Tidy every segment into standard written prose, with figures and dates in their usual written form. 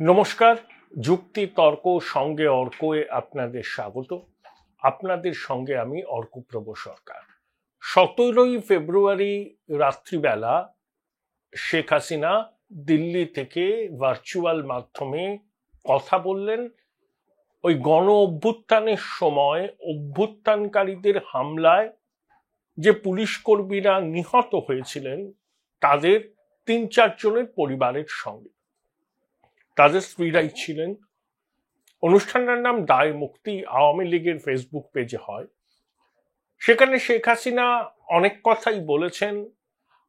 নমস্কার, যুক্তি তর্ক সঙ্গে অর্কয়ে আপনাদের স্বাগত। আপনাদের সঙ্গে আমি অর্কপ্রভ সরকার। 17 ফেব্রুয়ারি রাত্রিবেলা শেখ হাসিনা দিল্লি থেকে ভার্চুয়াল মাধ্যমে কথা বললেন। ওই গণ অভ্যুত্থানের সময় অভ্যুত্থানকারীদের হামলায় যে পুলিশ কর্মীরা নিহত হয়েছিলেন তাদের 3-4 জনের পরিবারের সঙ্গে, তাদের স্ত্রীরাই ছিলেন। অনুষ্ঠানটার নাম দায় মুক্তি, আওয়ামী লীগের ফেসবুক পেজে হয়। সেখানে শেখ হাসিনা অনেক কথাই বলেছেন।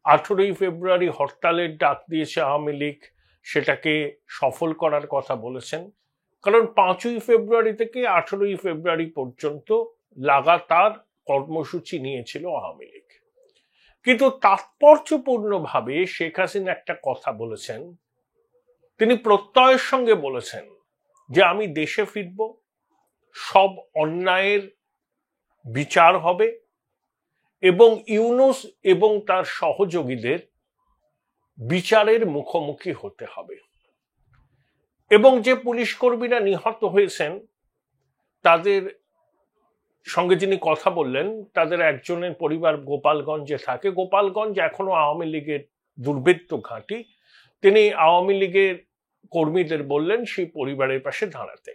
18 ফেব্রুয়ারি হরতালের ডাক দিয়েছে আওয়ামী লীগ, সেটাকে সফল করার কথা বলেছেন। কারণ 5 ফেব্রুয়ারি থেকে 18 ফেব্রুয়ারি পর্যন্ত লাগাতার কর্মসূচি নিয়েছিল আওয়ামী লীগ। কিন্তু তাৎপর্যপূর্ণভাবে শেখ হাসিনা একটা কথা বলেছেন। তিনি প্রত্যয়ের সঙ্গে বলেছেন যে আমি দেশে ফিরব, সব অন্যায়ের বিচার হবে এবং ইউনূস এবং তার সহযোগীদের বিচারের মুখোমুখি হতে হবে। এবং যে পুলিশ কর্মীরা নিহত হয়েছেন তাদের সঙ্গে যিনি কথা বললেন, তাদের একজনের পরিবার গোপালগঞ্জে থাকে। গোপালগঞ্জ এখনো আওয়ামী লীগের দুর্বৃত্ত ঘাঁটি। তিনি আওয়ামী লীগের কর্মীদের বললেন সেই পরিবারের পাশে দাঁড়াতে।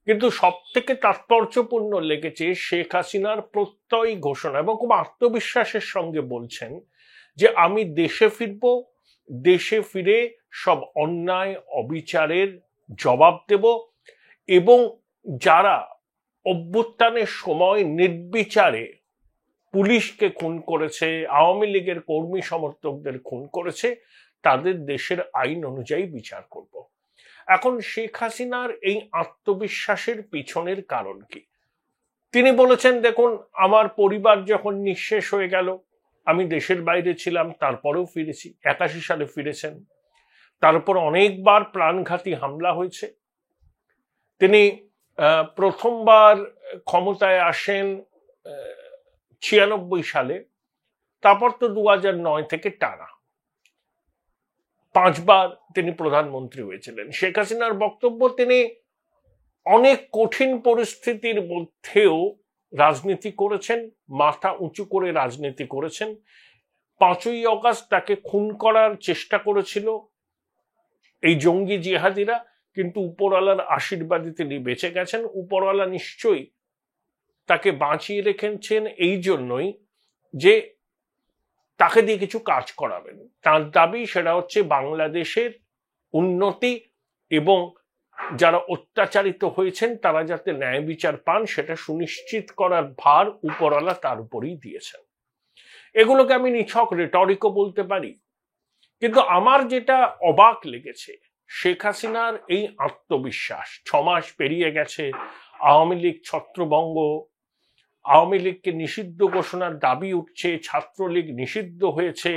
কিন্তু সব থেকে তাৎপর্যপূর্ণ লেগেছে শেখ হাসিনার প্রত্যয় ঘোষণা, এবং খুব আত্মবিশ্বাসের সঙ্গে বলছেন যে আমি দেশে ফিরব, দেশে ফিরে সব অন্যায় অবিচারের জবাব দেব এবং যারা অভ্যুত্থানের সময় নির্বিচারে পুলিশকে খুন করেছে, আওয়ামী লীগের কর্মী সমর্থকদের খুন করেছে, তাদের দেশের আইন অনুযায়ী বিচার করব। এখন শেখ হাসিনার এই আত্মবিশ্বাসের পিছনের কারণ কি? তিনি বলেছেন, দেখুন, আমার পরিবার যখন নিঃশেষ হয়ে গেল, আমি দেশের বাইরে ছিলাম, তারপরেও ফিরেছি। 81 সালে ফিরেছেন। তার উপর অনেকবার প্রাণঘাতী হামলা হয়েছে। তিনি প্রথমবার ক্ষমতায় আসেন 96 সালে, তারপর তো 2009 থেকে টানা 5 বার তিনি প্রধানমন্ত্রী হয়েছিলেন। শেখ হাসিনার বক্তব্য, তিনি অনেক কঠিন পরিস্থিতির মধ্যেও রাজনীতি করেছেন, মাথা উঁচু করে রাজনীতি করেছেন। 5ই অগাস্ট তাকে খুন করার চেষ্টা করেছিল এই জঙ্গি জিহাদিরা, কিন্তু উপরওয়ালার আশীর্বাদে তিনি বেঁচে গেছেন। উপরওয়ালা নিশ্চয়ই তাকে বাঁচিয়ে রেখেছেন এই জন্যই যে তাকে দিয়ে কিছু কাজ করাবেন। তার দাবি সেটা হচ্ছে বাংলাদেশের উন্নতি এবং যারা অত্যাচারিত হয়েছেন তারা যাতে ন্যায় বিচার পান সেটা সুনিশ্চিত করার ভার উপরওয়ালা তার উপরেই দিয়েছেন। এগুলোকে আমি নিছক রেটরিকও বলতে পারি। কিন্তু আমার যেটা অবাক লেগেছে শেখ হাসিনার এই আত্মবিশ্বাস। 6 মাস পেরিয়ে গেছে, আওয়ামী লীগ ছত্রভঙ্গ, আওয়ামী লীগকে নিষিদ্ধ ঘোষণার দাবি উঠছে, ছাত্রলীগ নিষিদ্ধ হয়েছে,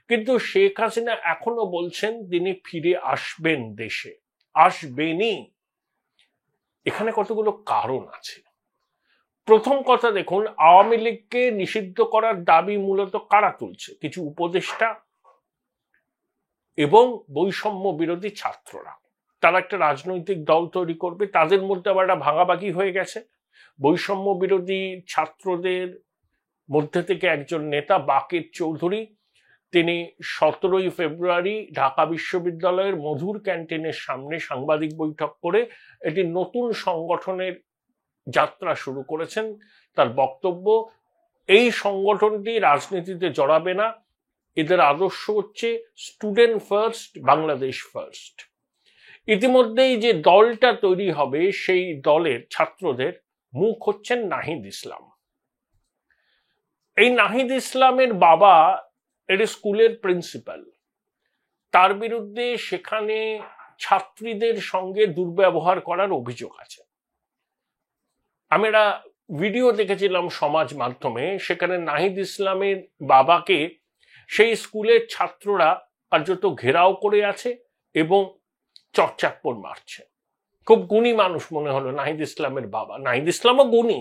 কিন্তু শেখ হাসিনা এখনো বলছেন তিনি ফিরে আসবেন, দেশে আসবেনই। এখানে কতগুলো কারণ আছে। প্রথম কথা দেখুন, আওয়ামী লীগকে নিষিদ্ধ করার দাবি মূলত কারা তুলছে? কিছু উপদেষ্টা এবং বৈষম্য বিরোধী ছাত্ররা। তারা একটা রাজনৈতিক দল তৈরি করবে, তাদের মধ্যে আবার একটা ভাগাভাগি হয়ে গেছে। বৈষম্য বিরোধী ছাত্রদের মধ্যে থেকে একজন নেতা বাকের চৌধুরী, তিনি 17 ফেব্রুয়ারি ঢাকা বিশ্ববিদ্যালয়ের মধুর ক্যান্টিনের সামনে সাংবাদিক বৈঠক করে এটি নতুন সংগঠনের যাত্রা শুরু করেছেন। তার বক্তব্য, এই সংগঠনটি রাজনীতিতে জড়াবে না, এদের আদর্শ হচ্ছে স্টুডেন্ট ফার্স্ট, বাংলাদেশ ফার্স্ট। ইতিমধ্যেই যে দলটা তৈরি হবে সেই দলের ছাত্রদের মুখ হচ্ছেন নাহিদ ইসলাম। এই নাহিদ ইসলামের বাবা এর স্কুলের প্রিন্সিপাল। তার বিরুদ্ধে সেখানে ছাত্রীদের সঙ্গে দুর্ব্যবহার করার অভিযোগ আছে। আমি একটা ভিডিও দেখেছিলাম সমাজ মাধ্যমে, সেখানে নাহিদ ইসলামের বাবাকে সেই স্কুলের ছাত্ররা কার্যত ঘেরাও করে আছে এবং চড়চাপ্পড় মারছে। খুব গুণী মানুষ মনে হলো নাহিদ ইসলামের বাবা। নাহিদ ইসলামও গুণী,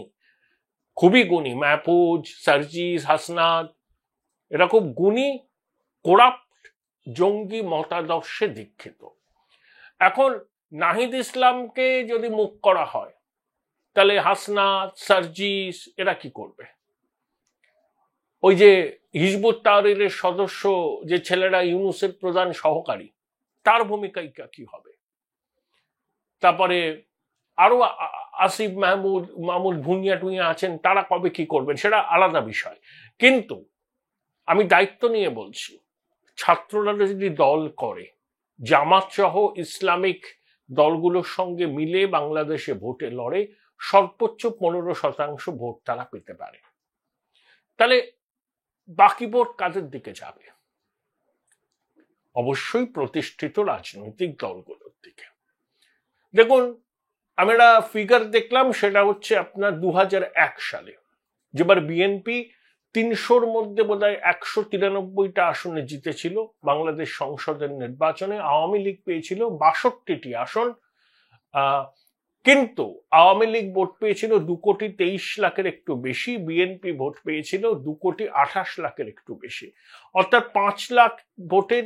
খুবই গুণী। মাহফুজ, সার্জিস, হাসনাত, এরা খুব গুণী, কোরাপ্ট জঙ্গি মতাদর্শে দীক্ষিত। এখন নাহিদ ইসলামকে যদি মুখ করা হয় তাহলে হাসনাত, সার্জিস এরা কি করবে? ওই যে হিজবুত তাহরীরের সদস্য যে ছেলেরা ইউনূসের প্রধান সহকারী, তার ভূমিকায় কি হবে? তারপরে আরো আসিফ মাহমুদ ভুঁইয়া টুইয়া আছেন, তারা কবে কি করবেন সেটা আলাদা বিষয়। কিন্তু আমি দায়িত্ব নিয়ে বলছি, ছাত্ররা যদি দল করে, জামাত সহ ইসলামিক দলগুলোর সঙ্গে মিলে বাংলাদেশে ভোটে লড়ে, সর্বোচ্চ 15% ভোট তারা পেতে পারে। তাহলে বাকি ভোট কাদের দিকে যাবে? অবশ্যই প্রতিষ্ঠিত রাজনৈতিক দলগুলোর দিকে। দেখুন, আমি একটা ফিগার দেখলাম, সেটা হচ্ছে আপনার 2001 সালে যেবার বিএনপি 300-র মধ্যে বোধহয় 193টা আসনে জিতেছিল বাংলাদেশ সংসদের নির্বাচনে, আওয়ামী লীগ পেয়েছিল 62টি আসন, কিন্তু আওয়ামী লীগ ভোট পেয়েছিল 2,23,00,000-এর একটু বেশি, বিএনপি ভোট পেয়েছিল 2,28,00,000-এর একটু বেশি, অর্থাৎ 5 লাখ ভোটের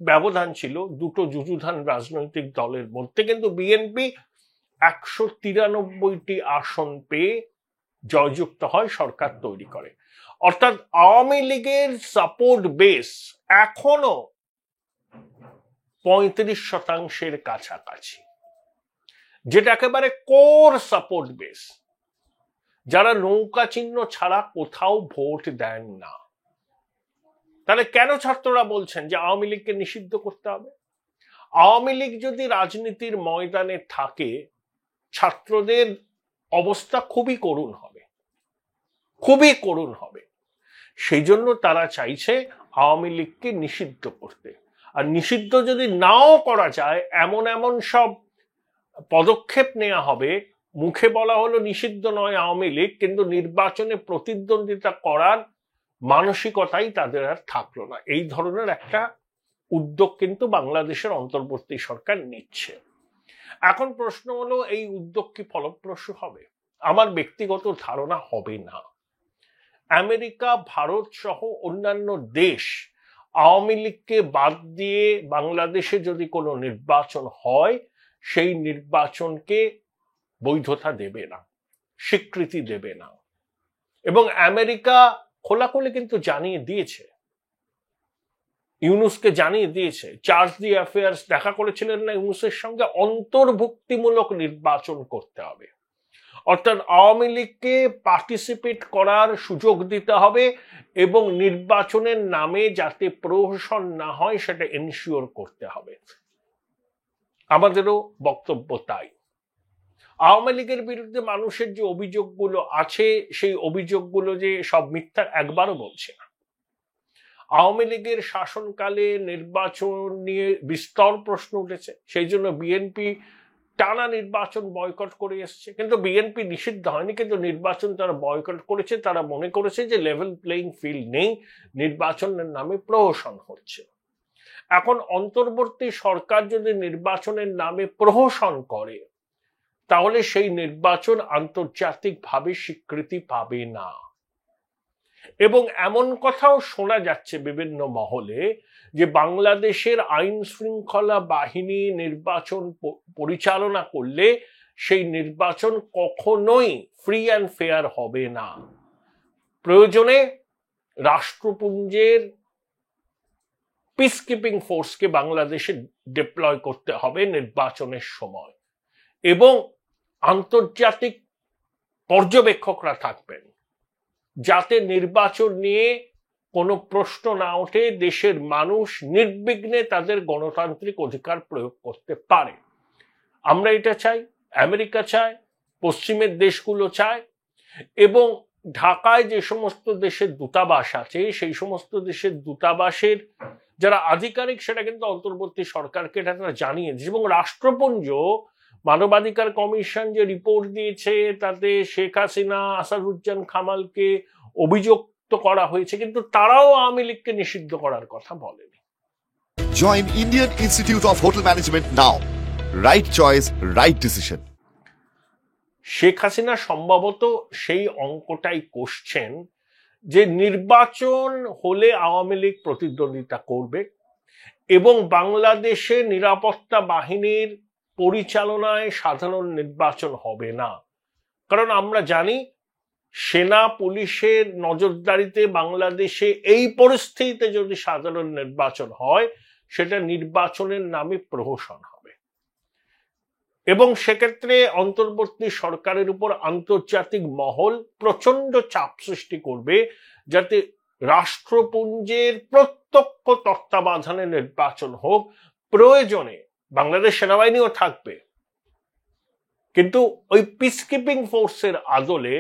ব্যবধান ছিল দুটো যুযুধান রাজনৈতিক দলের মধ্যে। কিন্তু বিএনপি 193টি আসন পেয়ে জয়যুক্ত হয়, সরকার তৈরি করে। অর্থাৎ আওয়ামী লীগের সাপোর্ট বেস এখনো 35%-এর কাছাকাছি, যেটা একেবারে কোর সাপোর্ট বেস, যারা নৌকা চিহ্ন ছাড়া কোথাও ভোট দেন না। তাহলে কেন ছাত্ররা বলছেন যে আওয়ামী লীগকে নিষিদ্ধ করতে হবে? আওয়ামী লীগ যদি রাজনীতির ময়দানে থাকে, ছাত্রদের অবস্থা খুবই করুণ হবে, খুবই করুণ হবে। সেই জন্য তারা চাইছে আওয়ামী লীগকে নিষিদ্ধ করতে। আর নিষিদ্ধ যদি নাও করা যায়, এমন এমন সব পদক্ষেপ নেওয়া হবে, মুখে বলা হলো নিষিদ্ধ নয় আওয়ামী লীগ, কিন্তু নির্বাচনে প্রতিদ্বন্দ্বিতা করার মানসিকতাই তাদের আর থাকলো না। এই ধরনের একটা উদ্যোগ কিন্তু বাংলাদেশের অন্তর্বর্তী সরকার নিচ্ছে। এখন প্রশ্ন হলো, এই উদ্যোগ কি ফলপ্রসূ হবে? আমার ব্যক্তিগত ধারণা হবে না। আমেরিকা, ভারত সহ অন্যান্য দেশ আওয়ামী লীগকে বাদ দিয়ে বাংলাদেশে যদি কোনো নির্বাচন হয়, সেই নির্বাচনকে বৈধতা দেবে না, স্বীকৃতি দেবে না। এবং আমেরিকা খোলাখুলি কিন্তু জানিয়ে দিয়েছে, ইউনূসকে জানিয়ে দিয়েছে, চার্জ দি অ্যাফেয়ার্স দেখা করেছিলেন না ইউনূসের সঙ্গে, অন্তর্ভুক্তিমূলক নির্বাচন করতে হবে। অর্থাৎ আওয়ামী লীগকে পার্টিসিপেট করার সুযোগ দিতে হবে এবং নির্বাচনের নামে যাতে প্রহসন না হয় সেটা এনশিওর করতে হবে। আমাদেরও বক্তব্য তাই। আওয়ামী লীগের বিরুদ্ধে মানুষের যে অভিযোগগুলো আছে, সেই অভিযোগগুলো যে সব মিথ্যা একবারও বলছে না। আওয়ামী লীগের শাসনকালে নির্বাচন নিয়ে বিস্তর প্রশ্ন উঠেছে, সেই জন্য বিএনপি টানা নির্বাচন বয়কট করে এসছে। কিন্তু বিএনপি নিষিদ্ধ হয়নি, কিন্তু নির্বাচন তারা বয়কট করেছে। তারা মনে করেছে যে লেভেল প্লেইং ফিল্ড নেই, নির্বাচনের নামে প্রহসন হচ্ছে। এখন অন্তর্বর্তী সরকার যদি নির্বাচনের নামে প্রহসন করে, তাহলে সেই নির্বাচন আন্তর্জাতিকভাবে স্বীকৃতি পাবে না। এবং এমন কথাও শোনা যাচ্ছে বিভিন্ন মহলে যে বাংলাদেশের আইন শৃঙ্খলা বাহিনী নির্বাচন পরিচালনা করলে সেই নির্বাচন কখনোই ফ্রি অ্যান্ড ফেয়ার হবে না। প্রয়োজনে রাষ্ট্রপুঞ্জের পিসকিপিং ফোর্সকে বাংলাদেশে ডিপ্লয় করতে হবে নির্বাচনের সময়, এবং আন্তর্জাতিক পর্যবেক্ষকরা থাকবেন, যাতে নির্বাচন নিয়ে কোনো প্রশ্ন না ওঠে, দেশের মানুষ নির্বিঘ্নে তাদের গণতান্ত্রিক অধিকার প্রয়োগ করতে পারে। আমরা এটা চাই, আমেরিকা চায়, পশ্চিমের দেশগুলো চায়, এবং ঢাকায় যে সমস্ত দেশের দূতাবাস আছে, সেই সমস্ত দেশের দূতাবাসের যারা আধিকারিক, সেটা কিন্তু অন্তর্বর্তী সরকারকে এটা তারা জানিয়ে দিয়েছে। এবং রাষ্ট্রপুঞ্জ মানবাধিকার কমিশন যে রিপোর্ট দিয়েছে, তাতে শেখ হাসিনা, আসাদুজ্জামান খামালকে অভিযুক্ত করা হয়েছে, কিন্তু তারাও আওয়ামী লীগকে নিষিদ্ধ করার কথা বলেনি। Join Indian Institute of Hotel Management now. Right choice, right decision. Sheikh Hasina সম্ভবত সেই অঙ্কটাই কষছেন যে নির্বাচন হলে আওয়ামী লীগ প্রতিদ্বন্দ্বিতা করবে এবং বাংলাদেশে নিরাপত্তা বাহিনীর পরিচালনায় সাধারণ নির্বাচন হবে না। কারণ আমরা জানি সেনা পুলিশের নজরদারিতে বাংলাদেশে এই পরিস্থিতিতে যদি সাধারণ নির্বাচন হয়, সেটা নির্বাচনের নামে প্রহসন হবে এবং সেক্ষেত্রে অন্তর্বর্তী সরকারের উপর আন্তর্জাতিক মহল প্রচন্ড চাপ সৃষ্টি করবে যাতে রাষ্ট্রপুঞ্জের প্রত্যক্ষ তত্ত্বাবধানে নির্বাচন হোক। প্রয়োজনে বাংলাদেশ সেনাবাহিনীও থাকবে, কিন্তু ওই পিসকিপিং ফোর্সের আদলে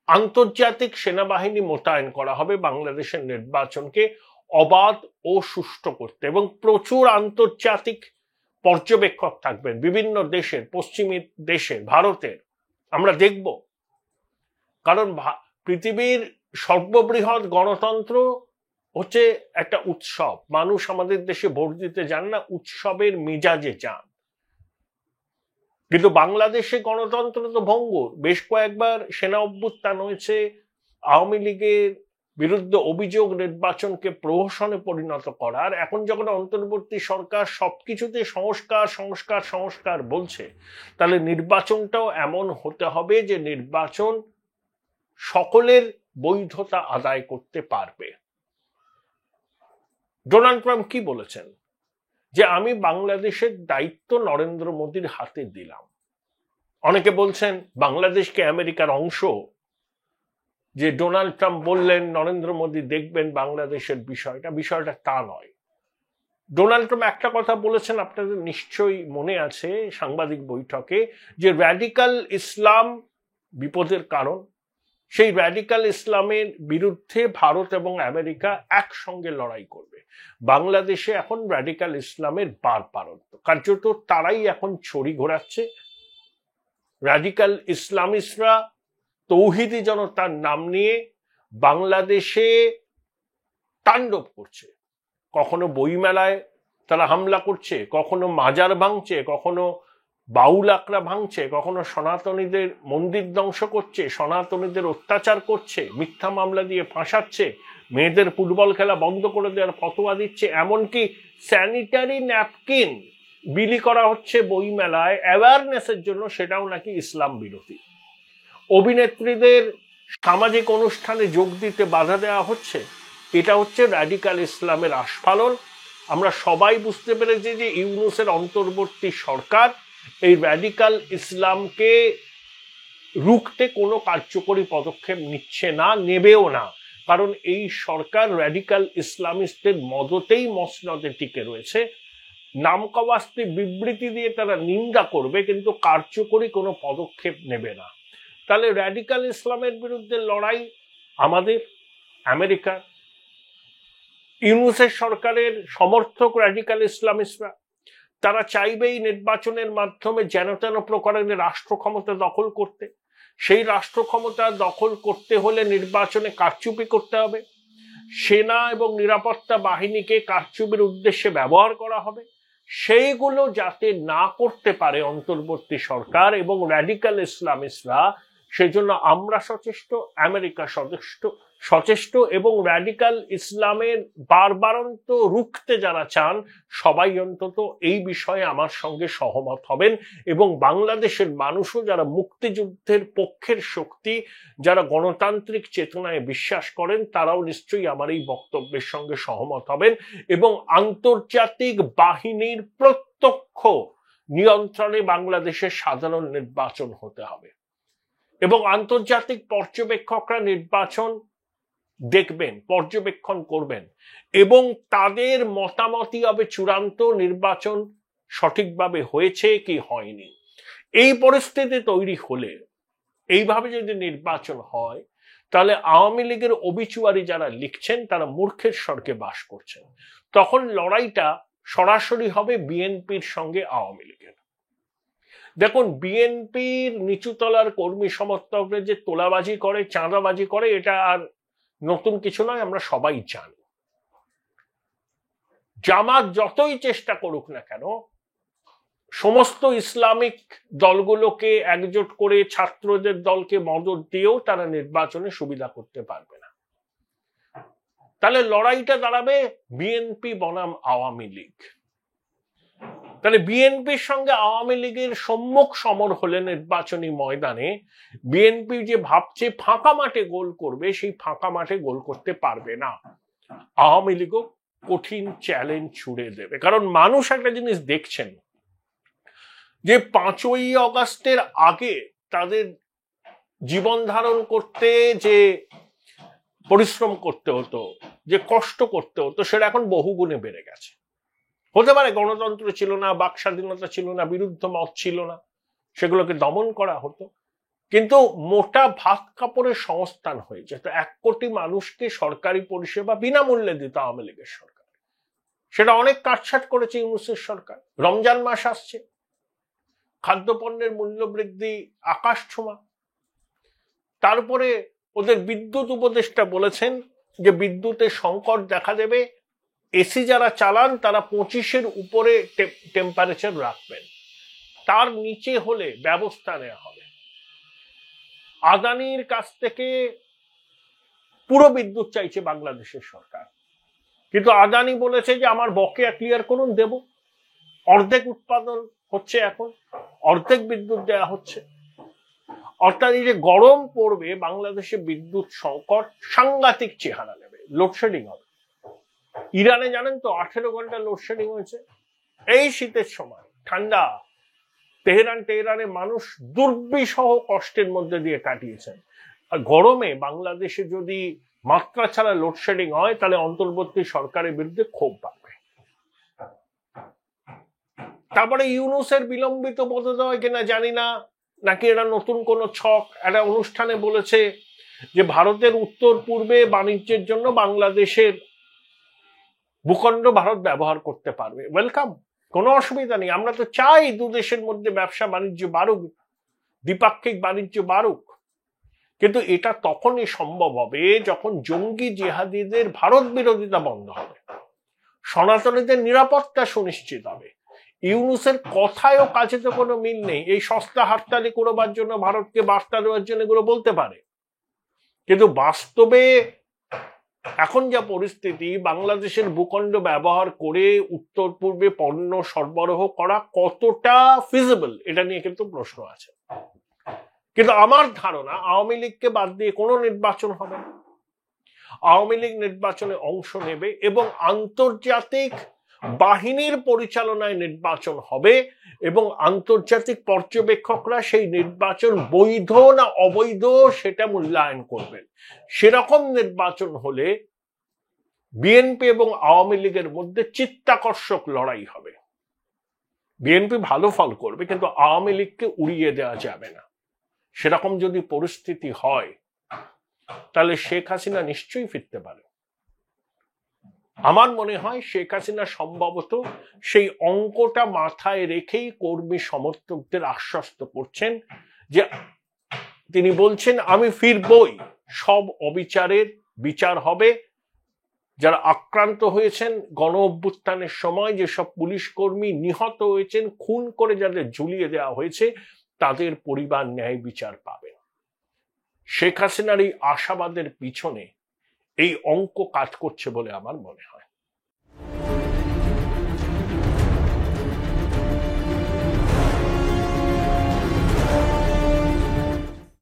আন্তর্জাতিক সেনাবাহিনী মোতায়েন করা হবে বাংলাদেশের নির্বাচনকে অবাধ ও সুষ্ঠু করতে, এবং প্রচুর আন্তর্জাতিক পর্যবেক্ষক থাকবেন বিভিন্ন দেশের, পশ্চিমী দেশের, ভারতের। আমরা দেখব, কারণ পৃথিবীর সর্ববৃহৎ গণতন্ত্র হচ্ছে একটা উৎসব। মানুষ আমাদের দেশে ভোট দিতে যান না, উৎসবের মেজাজে যান। কিন্তু বাংলাদেশে গণতন্ত্র তো ভঙ্গুর। বেশ কয়েকবার সেনা অভ্যুত্থান হয়েছে, আওয়ামী লীগের বিরুদ্ধে অভিযোগ নির্বাচনকে প্রহসনে পরিণত করার। এখন যখন অন্তর্বর্তী সরকার সবকিছুতে সংস্কার সংস্কার সংস্কার বলছে, তাহলে নির্বাচনটাও এমন হতে হবে যে নির্বাচন সকলের বৈধতা আদায় করতে পারবে। ডোনাল্ড ট্রাম্প কি বলেছেন? যে আমি বাংলাদেশের দায়িত্ব নরেন্দ্র মোদীর হাতে দিলাম। অনেকে বলছেন বাংলাদেশকে আমেরিকার অংশ, যে ডোনাল্ড ট্রাম্প বললেন নরেন্দ্র মোদী দেখবেন বাংলাদেশের বিষয়টা তা নয়। ডোনাল্ড ট্রাম্প একটা কথা বলেছেন, আপনাদের নিশ্চয়ই মনে আছে সাংবাদিক বৈঠকে, যে র্যাডিক্যাল ইসলাম বিপদের কারণ। সেই র্যাডিক্যাল ইসলামের বিরুদ্ধে ভারত এবং আমেরিকা একসঙ্গে লড়াই করবে। বাংলাদেশে এখন র্যাডিক্যাল ইসলামের বারপারত্ব, কার্যত তারাই এখন ছড়ি ঘোরাচ্ছে। র্যাডিক্যাল ইসলামিস্টরা তৌহিদি জনতার নাম নিয়ে বাংলাদেশে তাণ্ডব করছে। কখনো বইমেলায় তারা হামলা করছে, কখনো মাজার ভাঙছে, কখনো বাউল আকড়া ভাঙছে, কখনো সনাতনীদের মন্দির ধ্বংস করছে, সনাতনীদের অত্যাচার করছে, মিথ্যা মামলা দিয়ে ফাঁসাচ্ছে, মেয়েদের ফুটবল খেলা বন্ধ করে দেওয়ার ফতোয়া দিচ্ছে, এমনকি স্যানিটারি ন্যাপকিন বিলি করা হচ্ছে বইমেলায় অ্যাওয়ারনেসের জন্য, সেটাও নাকি ইসলাম বিরোধী। অভিনেত্রীদের সামাজিক অনুষ্ঠানে যোগ দিতে বাধা দেওয়া হচ্ছে, এটা হচ্ছে র্যাডিক্যাল ইসলামের আস্ফালন। আমরা সবাই বুঝতে পেরেছি যে ইউনূসের অন্তর্বর্তী সরকার এই র্যাডিক্যাল ইসলামকে রুখতে কোনো কার্যকরী পদক্ষেপ নিচ্ছে না, নেবেও না। কারণ এই সরকার র্যাডিক্যাল ইসলামিস্টদের মদতেই মসনদে টিকে রয়েছে। নামকাওয়াস্তে বিবৃতি দিয়ে তারা নিন্দা করবে, কিন্তু কার্যকরী কোনো পদক্ষেপ নেবে না। তাহলে র্যাডিক্যাল ইসলামের বিরুদ্ধে লড়াই আমাদের, আমেরিকা, ইউনূসের সরকারের সমর্থক র্যাডিক্যাল ইসলামিস্টরা, তারা চাইবেই নির্বাচনের মাধ্যমে যেন তেন প্রকারের রাষ্ট্র ক্ষমতা দখল করতে। সেই রাষ্ট্র ক্ষমতা দখল করতে হলে নির্বাচনে কারচুপি করতে হবে, সেনা এবং নিরাপত্তা বাহিনীকে কারচুপির উদ্দেশ্যে ব্যবহার করা হবে। সেইগুলো যাতে না করতে পারে অন্তর্বর্তী সরকার এবং র্যাডিক্যাল ইসলামিস্টরা, সেজন্য আমরা সচেষ্ট, আমেরিকা সচেষ্ট, এবং র্যাডিক্যাল ইসলামের বারবারন্ত রুখতে যারা চান সবাই অন্তত এই বিষয়ে আমার সঙ্গে সহমত হবেন। এবং বাংলাদেশের মানুষও যারা মুক্তিযুদ্ধের পক্ষের শক্তি, যারা গণতান্ত্রিক চেতনায় বিশ্বাস করেন, তারাও নিশ্চয়ই আমার এই বক্তব্যের সঙ্গে সহমত হবেন। এবং আন্তর্জাতিক বাহিনীর প্রত্যক্ষ নিয়ন্ত্রণে বাংলাদেশের সাধারণ নির্বাচন হতে হবে এবং আন্তর্জাতিক পর্যবেক্ষকরা নির্বাচন দেখবেন, পর্যবেক্ষণ করবেন এবং তাদের মতামতই হবে চূড়ান্ত নির্বাচন সঠিকভাবে হয়েছে কি হয়নি। এই পরিস্থিতি তৈরি হলে, এইভাবে যদি নির্বাচন হয়, তাহলে আওয়ামী লীগের অবিচুয়ারি যারা লিখছেন তারা মূর্খের স্বর্গে বাস করছেন। তখন লড়াইটা সরাসরি হবে বিএনপির সঙ্গে আওয়ামী লীগের। দেখুন, বিএনপির নিচুতলার কর্মী সমর্থকরা যে তোলাবাজি করে, চাঁদাবাজি করে, এটা আর নতুন কিছু নয়, আমরা সবাই জানি। জামাত যতই চেষ্টা করুক না কেন, সমস্ত ইসলামিক দলগুলোকে একজোট করে ছাত্রদের দলকে মদত দিয়েও তারা নির্বাচনে সুবিধা করতে পারবে না। তাহলে লড়াইটা দাঁড়াবে বিএনপি বনাম আওয়ামী লীগ। তাহলে বিএনপির সঙ্গে আওয়ামী লীগের সম্মুখ সমর হলে নির্বাচনী ময়দানে বিএনপি যে ভাবছে ফাঁকা মাঠে গোল করবে, সেই ফাঁকা মাঠে গোল করতে পারবে না। আওয়ামী লীগও কঠিন চ্যালেঞ্জ ছুড়ে দেবে, কারণ মানুষ একটা জিনিস দেখছেন যে 5ই অগাস্টের আগে তাদের জীবন ধারণ করতে যে পরিশ্রম করতে হতো, যে কষ্ট করতে হতো, সেটা এখন বহুগুণে বেড়ে গেছে। হতে পারে গণতন্ত্র ছিল না, বাক স্বাধীনতা ছিল না, বিরুদ্ধ মত ছিল না, সেগুলোকে দমন করা হতো, কিন্তু মোটা ভাত কাপড়ের সংস্থান হয়ে যেত। 1 কোটি মানুষকে সরকারি পরিষেবা বিনামূল্যে দিত আওয়ামী লীগের সরকার। সেটা অনেক কাটছাট করেছে ইউনূসের সরকার। রমজান মাস আসছে, খাদ্যপণ্যের মূল্য বৃদ্ধি আকাশ ছোঁয়া। তারপরে ওদের বিদ্যুৎ উপদেষ্টা বলেছেন যে বিদ্যুতের সংকট দেখা দেবে, এসি যারা চালান তারা 25-এর উপরে টেম্পারেচার রাখবেন, তার নিচে হলে ব্যবস্থা নেওয়া হবে। আদানির কাছ থেকে পুরো বিদ্যুৎ চাইছে বাংলাদেশের সরকার, কিন্তু আদানি বলেছে যে আমার বকেয়া ক্লিয়ার করুন, দেব। অর্ধেক উৎপাদন হচ্ছে, এখন অর্ধেক বিদ্যুৎ দেওয়া হচ্ছে। অর্থাৎ এই যে গরম পড়বে, বাংলাদেশে বিদ্যুৎ সংকট সাংঘাতিক চেহারা নেবে, লোডশেডিং হবে। ইরানে জানেন তো 18 ঘন্টা লোডশেডিং হয়েছে এই শীতের সময়। ঠান্ডা তেহরানে মানুষ দুর্বিষহ কষ্টের মধ্যে দিয়ে কাটিয়েছেন। আর গরমে বাংলাদেশে যদি মাত্রা ছাড়া লোডশেডিং হয়, তাহলে অন্তর্বর্তী সরকারের বিরুদ্ধে ক্ষোভ বাড়বে। তারপরে ইউনূসের বিলম্বিত বোধোদয় কিনা জানি না, নাকি এটা নতুন কোন ছক। একটা অনুষ্ঠানে বলেছে যে ভারতের উত্তর পূর্বে বাণিজ্যের জন্য বাংলাদেশের ভূখণ্ড ভারত ব্যবহার করতে পারবে। ওয়েলকাম, কোনো অসুবিধা নেই। আমরা তো চাই দুদেশের মধ্যে ব্যবসা বাণিজ্য বাড়ুক, দ্বিপাক্ষিক বাণিজ্য বাড়ুক, কিন্তু এটা তখনই সম্ভব হবে যখন জঙ্গি জিহাদিদের ভারত বিরোধিতা বন্ধ হবে, সনাতনীদের নিরাপত্তা সুনিশ্চিত হবে। ইউনূসের কথায় ও কাজে তো কোনো মিল নেই। এই সস্তা হাততালি করবার জন্য, ভারতকে বার্তা দেওয়ার জন্য এগুলো বলতে পারে, কিন্তু বাস্তবে এখন যা পরিস্থিতি, বাংলাদেশের ভূখণ্ড ব্যবহার করে উত্তর পূর্বে পণ্য সরবরাহ করা কতটা ফিজিবল, এটা নিয়ে কিন্তু প্রশ্ন আছে। কিন্তু আমার ধারণা আওয়ামী লীগকে বাদ দিয়ে কোনো নির্বাচন হবে না। আওয়ামী লীগ নির্বাচনে অংশ নেবে এবং আন্তর্জাতিক বাহিনীর পরিচালনায় নির্বাচন হবে, এবং আন্তর্জাতিক পর্যবেক্ষকরা সেই নির্বাচন বৈধ না অবৈধ সেটা মূল্যায়ন করবেন। সেরকম নির্বাচন হলে বিএনপি এবং আওয়ামী লীগের মধ্যে চিত্তাকর্ষক লড়াই হবে। বিএনপি ভালো ফল করবে, কিন্তু আওয়ামী লীগকে উড়িয়ে দেওয়া যাবে না। সেরকম যদি পরিস্থিতি হয়, তাহলে শেখ হাসিনা নিশ্চয়ই ফিরতে পারে। আমার মনে হয় শেখ হাসিনা সম্ভবত সেই অঙ্কটা মাথায় রেখেই কর্মী সমর্থকদের আশ্বস্ত করছেন, যে তিনি বলছেন আমি ফিরবই, সব অবিচারের বিচার হবে। যারা আক্রান্ত হয়েছেন গণ অভ্যুত্থানের সময়, যেসব পুলিশ কর্মী নিহত হয়েছেন, খুন করে যাদের ঝুলিয়ে দেওয়া হয়েছে, তাদের পরিবার ন্যায় বিচার পাবেন। শেখ হাসিনার এই আশাবাদের পিছনে এই অঙ্ক কাজ করছে বলে আমার মনে হয়।